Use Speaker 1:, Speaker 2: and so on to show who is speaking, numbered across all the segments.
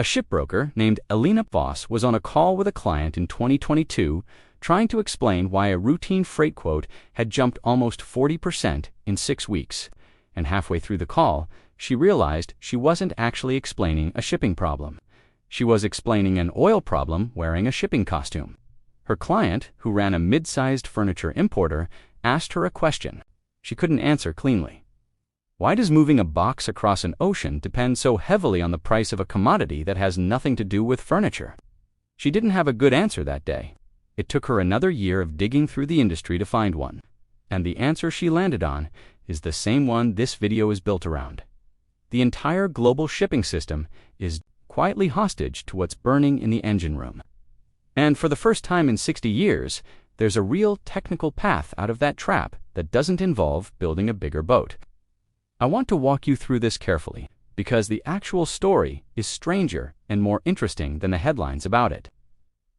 Speaker 1: A shipbroker named Elena Voss was on a call with a client in 2022 trying to explain why a routine freight quote had jumped almost 40% in 6 weeks. And halfway through the call, she realized she wasn't actually explaining a shipping problem. She was explaining an oil problem wearing a shipping costume. Her client, who ran a mid-sized furniture importer, asked her a question she couldn't answer cleanly. Why does moving a box across an ocean depend so heavily on the price of a commodity that has nothing to do with furniture? She didn't have a good answer that day. It took her another year of digging through the industry to find one. And the answer she landed on is the same one this video is built around. The entire global shipping system is quietly hostage to what's burning in the engine room. And for the first time in 60 years, there's a real technical path out of that trap that doesn't involve building a bigger boat. I want to walk you through this carefully, because the actual story is stranger and more interesting than the headlines about it.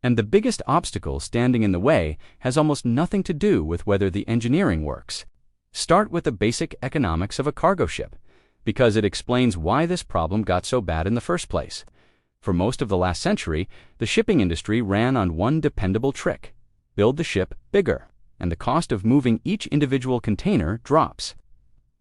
Speaker 1: And the biggest obstacle standing in the way has almost nothing to do with whether the engineering works. Start with the basic economics of a cargo ship, because it explains why this problem got so bad in the first place. For most of the last century, the shipping industry ran on one dependable trick: build the ship bigger, and the cost of moving each individual container drops.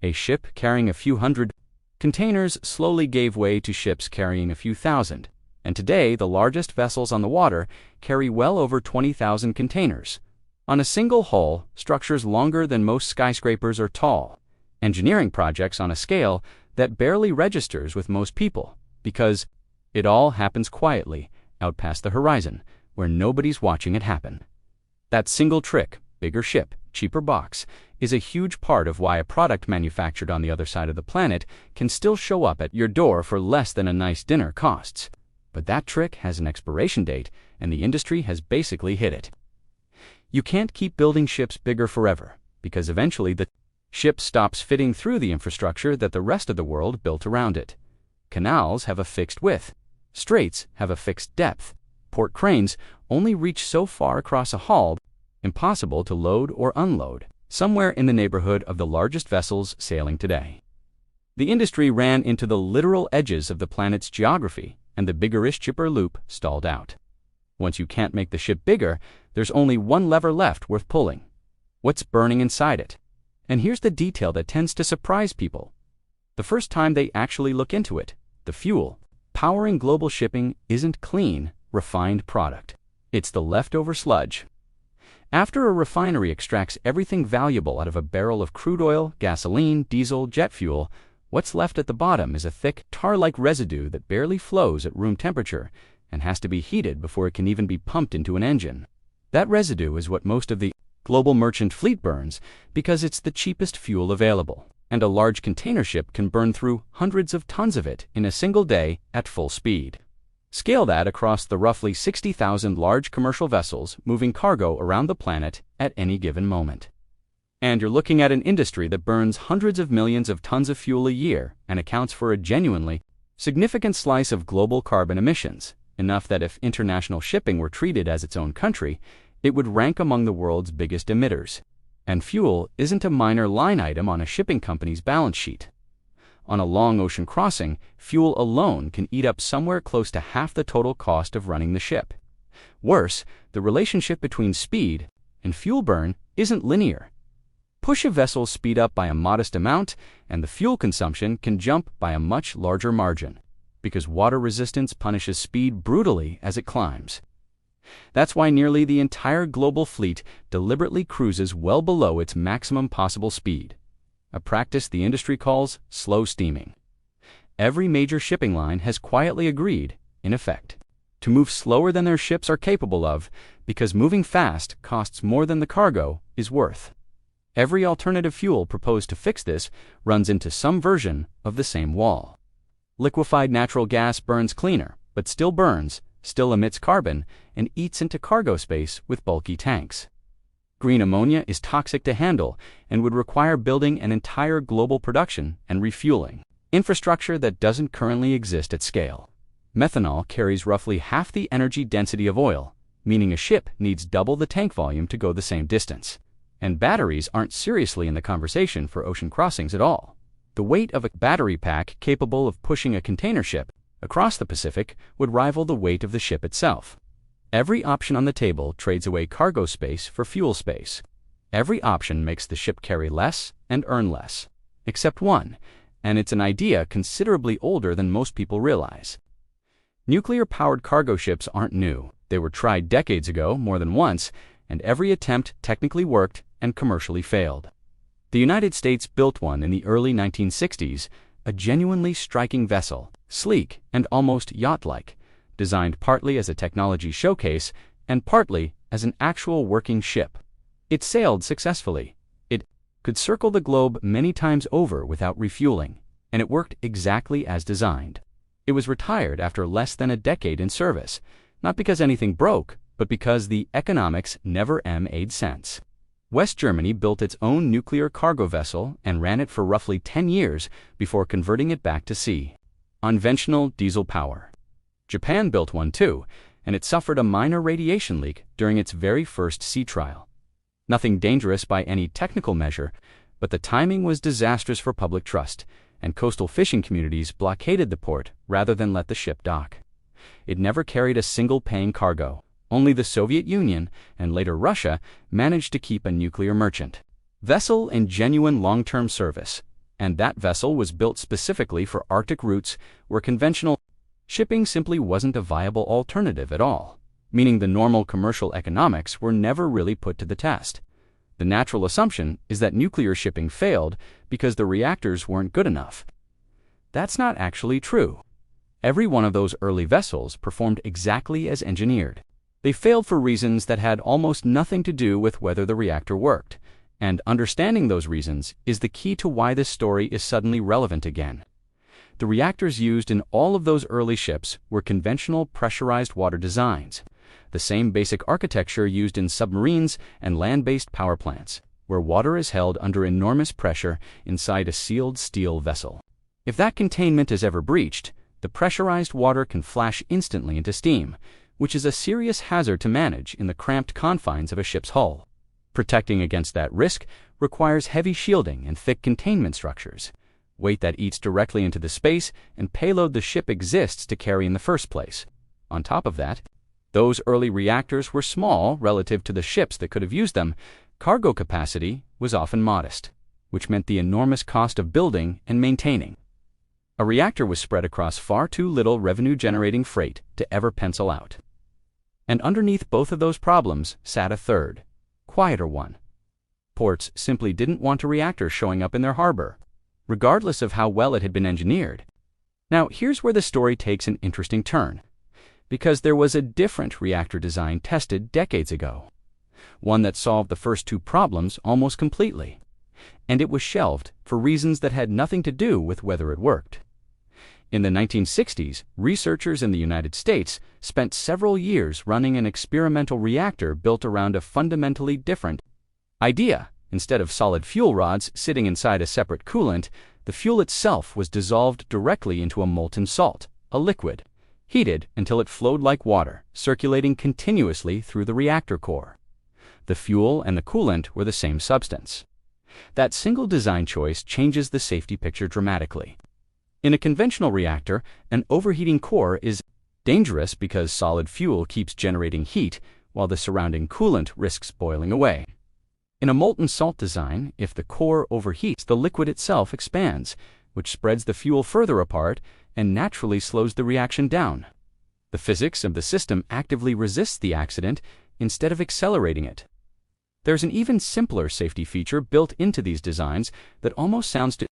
Speaker 1: A ship carrying a few hundred containers slowly gave way to ships carrying a few thousand, and today the largest vessels on the water carry well over 20,000 containers. On a single hull, structures longer than most skyscrapers are tall, engineering projects on a scale that barely registers with most people, because it all happens quietly, out past the horizon, where nobody's watching it happen. That single trick, bigger ship, cheaper box, is a huge part of why a product manufactured on the other side of the planet can still show up at your door for less than a nice dinner costs. But that trick has an expiration date, and the industry has basically hit it. You can't keep building ships bigger forever, because eventually the ship stops fitting through the infrastructure that the rest of the world built around it. Canals have a fixed width. Straits have a fixed depth. Port cranes only reach so far across a hull, impossible to load or unload, somewhere in the neighborhood of the largest vessels sailing today. The industry ran into the literal edges of the planet's geography, and the bigger-ish chipper loop stalled out. Once you can't make the ship bigger, there's only one lever left worth pulling: what's burning inside it. And here's the detail that tends to surprise people. The first time they actually look into it, the fuel powering global shipping isn't clean, refined product. It's the leftover sludge. After a refinery extracts everything valuable out of a barrel of crude oil, gasoline, diesel, jet fuel, what's left at the bottom is a thick, tar-like residue that barely flows at room temperature and has to be heated before it can even be pumped into an engine. That residue is what most of the global merchant fleet burns because it's the cheapest fuel available, and a large container ship can burn through hundreds of tons of it in a single day at full speed. Scale that across the roughly 60,000 large commercial vessels moving cargo around the planet at any given moment. And you're looking at an industry that burns hundreds of millions of tons of fuel a year and accounts for a genuinely significant slice of global carbon emissions, enough that if international shipping were treated as its own country, it would rank among the world's biggest emitters. And fuel isn't a minor line item on a shipping company's balance sheet. On a long ocean crossing, fuel alone can eat up somewhere close to half the total cost of running the ship. Worse, the relationship between speed and fuel burn isn't linear. Push a vessel's speed up by a modest amount, and the fuel consumption can jump by a much larger margin, because water resistance punishes speed brutally as it climbs. That's why nearly the entire global fleet deliberately cruises well below its maximum possible speed, a practice the industry calls slow steaming. Every major shipping line has quietly agreed, in effect, to move slower than their ships are capable of, because moving fast costs more than the cargo is worth. Every alternative fuel proposed to fix this runs into some version of the same wall. Liquefied natural gas burns cleaner, but still burns, still emits carbon, and eats into cargo space with bulky tanks. Green ammonia is toxic to handle and would require building an entire global production and refueling infrastructure that doesn't currently exist at scale. Methanol carries roughly half the energy density of oil, meaning a ship needs double the tank volume to go the same distance. And batteries aren't seriously in the conversation for ocean crossings at all. The weight of a battery pack capable of pushing a container ship across the Pacific would rival the weight of the ship itself. Every option on the table trades away cargo space for fuel space. Every option makes the ship carry less and earn less, except one, and it's an idea considerably older than most people realize. Nuclear-powered cargo ships aren't new. They were tried decades ago, more than once, and every attempt technically worked and commercially failed. The United States built one in the early 1960s, a genuinely striking vessel, sleek and almost yacht-like, designed partly as a technology showcase and partly as an actual working ship. It sailed successfully. It could circle the globe many times over without refueling, and it worked exactly as designed. It was retired after less than a decade in service, not because anything broke, but because the economics never made sense. West Germany built its own nuclear cargo vessel and ran it for roughly 10 years before converting it back to sea. Conventional diesel power. Japan built one too, and it suffered a minor radiation leak during its very first sea trial. Nothing dangerous by any technical measure, but the timing was disastrous for public trust, and coastal fishing communities blockaded the port rather than let the ship dock. It never carried a single paying cargo. Only the Soviet Union, and later Russia, managed to keep a nuclear merchant vessel in genuine long-term service, and that vessel was built specifically for Arctic routes where conventional shipping simply wasn't a viable alternative at all, meaning the normal commercial economics were never really put to the test. The natural assumption is that nuclear shipping failed because the reactors weren't good enough. That's not actually true. Every one of those early vessels performed exactly as engineered. They failed for reasons that had almost nothing to do with whether the reactor worked, and understanding those reasons is the key to why this story is suddenly relevant again. The reactors used in all of those early ships were conventional pressurized water designs, the same basic architecture used in submarines and land-based power plants, where water is held under enormous pressure inside a sealed steel vessel. If that containment is ever breached, the pressurized water can flash instantly into steam, which is a serious hazard to manage in the cramped confines of a ship's hull. Protecting against that risk requires heavy shielding and thick containment structures, weight that eats directly into the space and payload the ship exists to carry in the first place. On top of that, those early reactors were small relative to the ships that could have used them. Cargo capacity was often modest, which meant the enormous cost of building and maintaining. A reactor was spread across far too little revenue-generating freight to ever pencil out. And underneath both of those problems sat a third, quieter one. Ports simply didn't want a reactor showing up in their harbor, regardless of how well it had been engineered. Now, here's where the story takes an interesting turn, because there was a different reactor design tested decades ago, one that solved the first two problems almost completely, and it was shelved for reasons that had nothing to do with whether it worked. In the 1960s, researchers in the United States spent several years running an experimental reactor built around a fundamentally different idea. Instead of solid fuel rods sitting inside a separate coolant, the fuel itself was dissolved directly into a molten salt, a liquid, heated until it flowed like water, circulating continuously through the reactor core. The fuel and the coolant were the same substance. That single design choice changes the safety picture dramatically. In a conventional reactor, an overheating core is dangerous because solid fuel keeps generating heat while the surrounding coolant risks boiling away. In a molten salt design, if the core overheats, the liquid itself expands, which spreads the fuel further apart and naturally slows the reaction down. The physics of the system actively resists the accident instead of accelerating it. There's an even simpler safety feature built into these designs that almost sounds too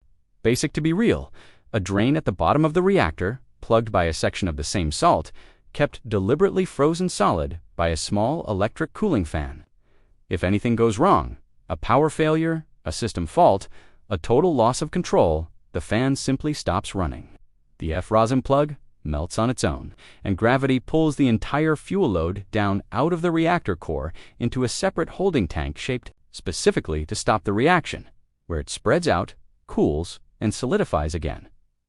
Speaker 1: basic to be real. A drain at the bottom of the reactor, plugged by a section of the same salt, kept deliberately frozen solid by a small electric cooling fan. If anything goes wrong, a power failure, a system fault, a total loss of control, the fan simply stops running. The F-rosin plug melts on its own, and gravity pulls the entire fuel load down out of the reactor core into a separate holding tank shaped specifically to stop the reaction, where it spreads out, cools, and solidifies again.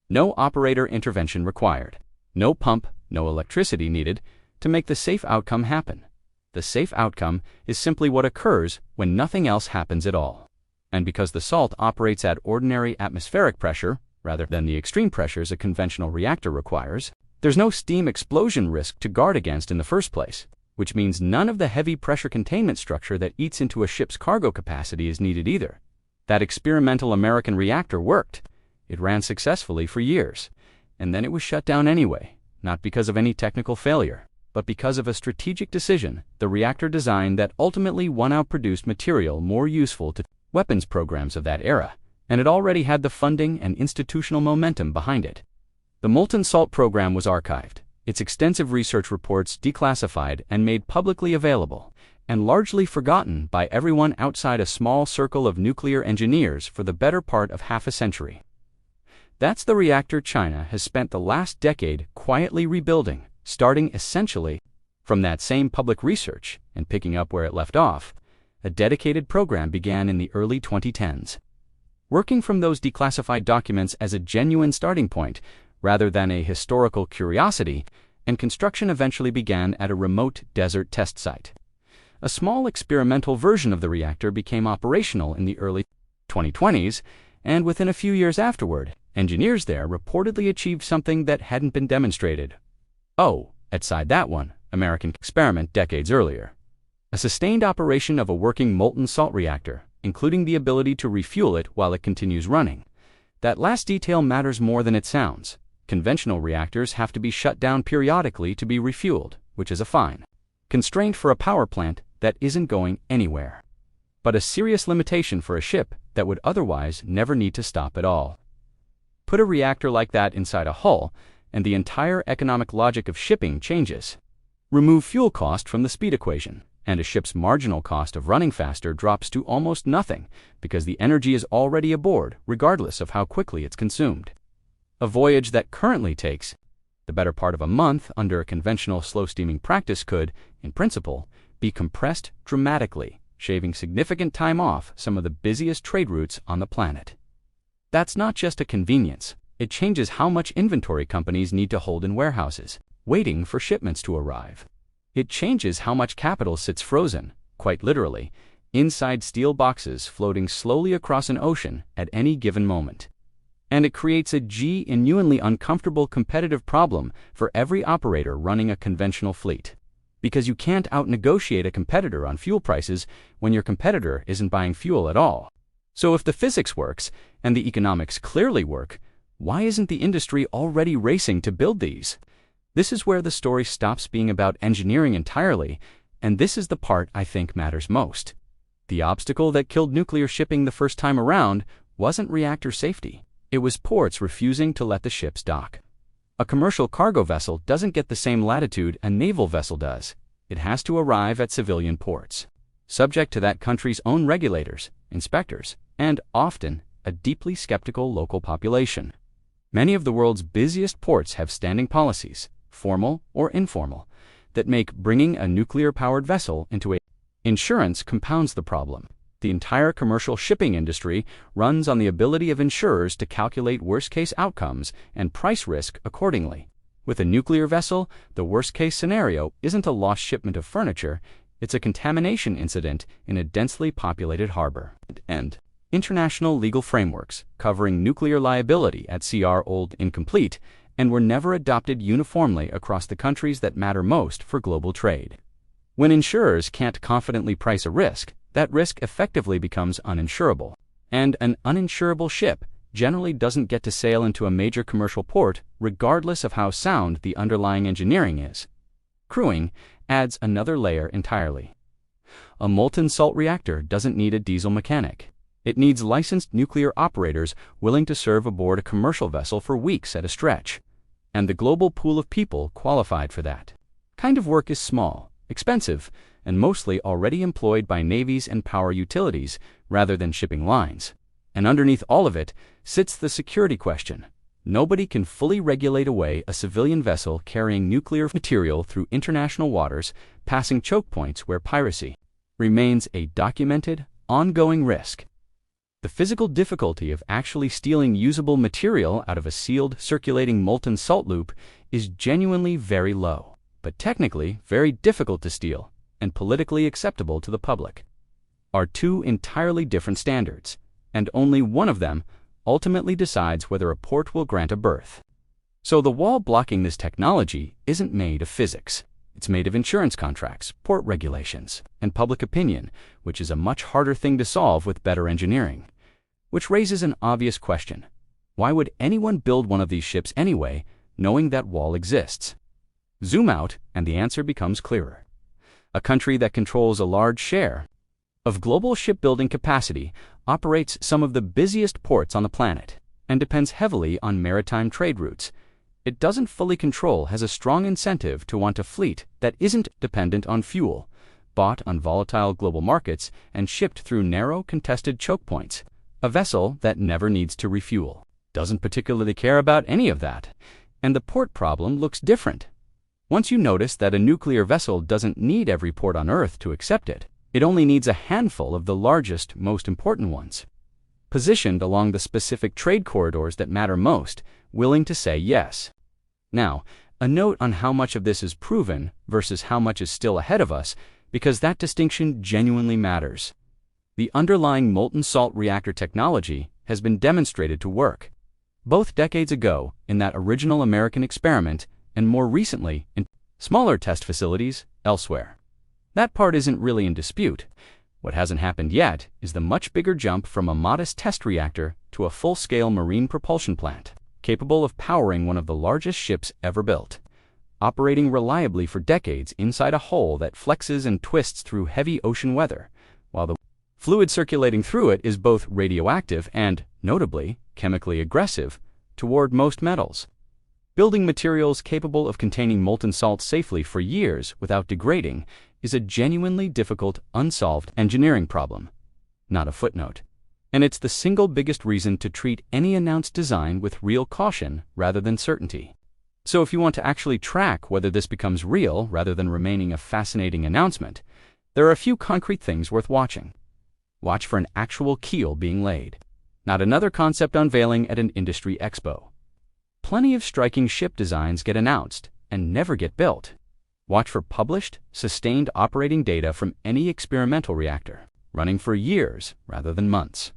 Speaker 1: No operator intervention required. No pump, no electricity needed to make the safe outcome happen. The safe outcome is simply what occurs when nothing else happens at all. And because the salt operates at ordinary atmospheric pressure, rather than the extreme pressures a conventional reactor requires, There's no steam explosion risk to guard against in the first place, which means none of the heavy pressure containment structure that eats into a ship's cargo capacity is needed either. That experimental American reactor worked. It ran successfully for years, and then it was shut down anyway, not because of any technical failure, but because of a strategic decision, the reactor design that ultimately outproduced material more useful to weapons programs of that era, and it already had the funding and institutional momentum behind it. The molten salt program was archived, its extensive research reports declassified and made publicly available, and largely forgotten by everyone outside a small circle of nuclear engineers for the better part of half a century. That's the reactor China has spent the last decade quietly rebuilding, starting essentially from that same public research and picking up where it left off. A dedicated program began in the early 2010s. Working from those declassified documents as a genuine starting point, rather than a historical curiosity, and construction eventually began at a remote desert test site. A small experimental version of the reactor became operational in the early 2020s, and within a few years afterward, engineers there reportedly achieved something that hadn't been demonstrated. Outside that one, American experiment decades earlier. A sustained operation of a working molten salt reactor, including the ability to refuel it while it continues running. That last detail matters more than it sounds. Conventional reactors have to be shut down periodically to be refueled, which is a fine constraint for a power plant that isn't going anywhere, but a serious limitation for a ship that would otherwise never need to stop at all. Put a reactor like that inside a hull, and the entire economic logic of shipping changes. Remove fuel cost from the speed equation, and a ship's marginal cost of running faster drops to almost nothing because the energy is already aboard, regardless of how quickly it's consumed. A voyage that currently takes the better part of a month under a conventional slow-steaming practice could, in principle, be compressed dramatically, shaving significant time off some of the busiest trade routes on the planet. That's not just a convenience. It changes how much inventory companies need to hold in warehouses, waiting for shipments to arrive. It changes how much capital sits frozen, quite literally, inside steel boxes floating slowly across an ocean at any given moment. And it creates a genuinely uncomfortable competitive problem for every operator running a conventional fleet. Because you can't out-negotiate a competitor on fuel prices when your competitor isn't buying fuel at all. So if the physics works, and the economics clearly work, why isn't the industry already racing to build these? This is where the story stops being about engineering entirely, and this is the part I think matters most. The obstacle that killed nuclear shipping the first time around wasn't reactor safety. It was ports refusing to let the ships dock. A commercial cargo vessel doesn't get the same latitude a naval vessel does. It has to arrive at civilian ports, subject to that country's own regulators, inspectors, and often a deeply skeptical local population. Many of the world's busiest ports have standing policies, formal or informal, that make bringing a nuclear-powered vessel into a insurance compounds the problem. The entire commercial shipping industry runs on the ability of insurers to calculate worst-case outcomes and price risk accordingly. With a nuclear vessel, the worst-case scenario isn't a lost shipment of furniture, it's a contamination incident in a densely populated harbor. And international legal frameworks covering nuclear liability at sea are old, incomplete, and were never adopted uniformly across the countries that matter most for global trade. When insurers can't confidently price a risk, that risk effectively becomes uninsurable. And an uninsurable ship generally doesn't get to sail into a major commercial port regardless of how sound the underlying engineering is. Crewing adds another layer entirely. A molten salt reactor doesn't need a diesel mechanic. It needs licensed nuclear operators willing to serve aboard a commercial vessel for weeks at a stretch. And the global pool of people qualified for that kind of work is small, expensive, and mostly already employed by navies and power utilities rather than shipping lines. And underneath all of it sits the security question. Nobody can fully regulate away a civilian vessel carrying nuclear material through international waters, passing choke points where piracy remains a documented, ongoing risk. The physical difficulty of actually stealing usable material out of a sealed, circulating molten salt loop is genuinely very low, but technically very difficult to steal and politically acceptable to the public, are two entirely different standards, and only one of them ultimately decides whether a port will grant a berth. So the wall blocking this technology isn't made of physics. It's made of insurance contracts, port regulations, and public opinion, which is a much harder thing to solve with better engineering. Which raises an obvious question. Why would anyone build one of these ships anyway, knowing that wall exists? Zoom out, and the answer becomes clearer. A country that controls a large share of global shipbuilding capacity operates some of the busiest ports on the planet and depends heavily on maritime trade routes. It doesn't fully control has a strong incentive to want a fleet that isn't dependent on fuel, bought on volatile global markets and shipped through narrow, contested choke points. A vessel that never needs to refuel doesn't particularly care about any of that. And the port problem looks different. Once you notice that a nuclear vessel doesn't need every port on Earth to accept it, it only needs a handful of the largest, most important ones, positioned along the specific trade corridors that matter most, willing to say yes. Now, a note on how much of this is proven versus how much is still ahead of us, because that distinction genuinely matters. The underlying molten salt reactor technology has been demonstrated to work, both decades ago in that original American experiment and more recently in smaller test facilities elsewhere. That part isn't really in dispute. What hasn't happened yet is the much bigger jump from a modest test reactor to a full-scale marine propulsion plant, capable of powering one of the largest ships ever built, operating reliably for decades inside a hull that flexes and twists through heavy ocean weather, while the fluid circulating through it is both radioactive and, notably, chemically aggressive toward most metals. Building materials capable of containing molten salt safely for years without degrading is a genuinely difficult, unsolved engineering problem, not a footnote. And it's the single biggest reason to treat any announced design with real caution rather than certainty. So if you want to actually track whether this becomes real rather than remaining a fascinating announcement, there are a few concrete things worth watching. Watch for an actual keel being laid, not another concept unveiling at an industry expo. Plenty of striking ship designs get announced and never get built. Watch for published, sustained operating data from any experimental reactor, running for years rather than months,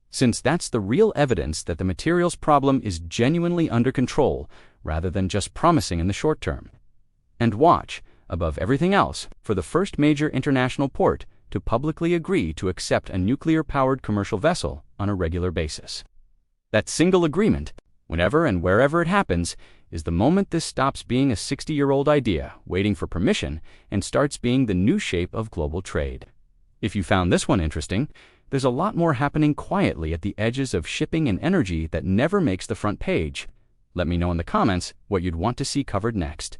Speaker 1: since that's the real evidence that the materials problem is genuinely under control rather than just promising in the short term. And watch, above everything else, for the first major international port to publicly agree to accept a nuclear-powered commercial vessel on a regular basis. That single agreement, whenever and wherever it happens, is the moment this stops being a 60-year-old idea waiting for permission and starts being the new shape of global trade. If you found this one interesting, there's a lot more happening quietly at the edges of shipping and energy that never makes the front page. Let me know in the comments what you'd want to see covered next.